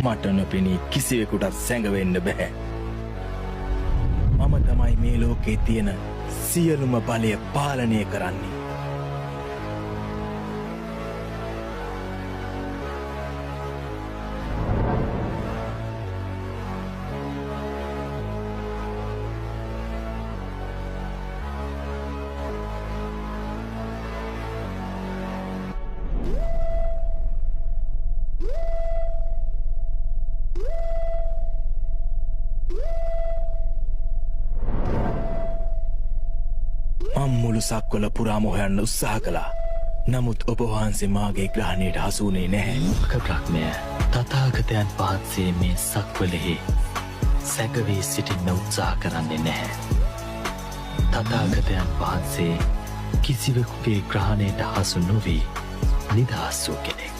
මට නොපෙනී කිසිවෙකුටත් සැඟවෙන්න බැහැ. මම තමයි මේ ලෝකේ තියෙන සියලුම බලය පාලනය කරන්නේ. මුළු සක්වල පුරාම හොයන්න උත්සාහ කළා. නමුත් ඔබ වහන්සේ මාගේ ග්‍රහණයට හසු වුණේ නැහැ. බ්‍රහ්මය, තථාගතයන් වහන්සේ මේ සක්වලෙහි සැඟවී සිටින්න උත්සාහ කරන්නේ නැහැ. තථාගතයන් වහන්සේ කිසිවෙකුගේ ග්‍රහණයට හසු නොවී නිදහස් වූ කෙනෙක්.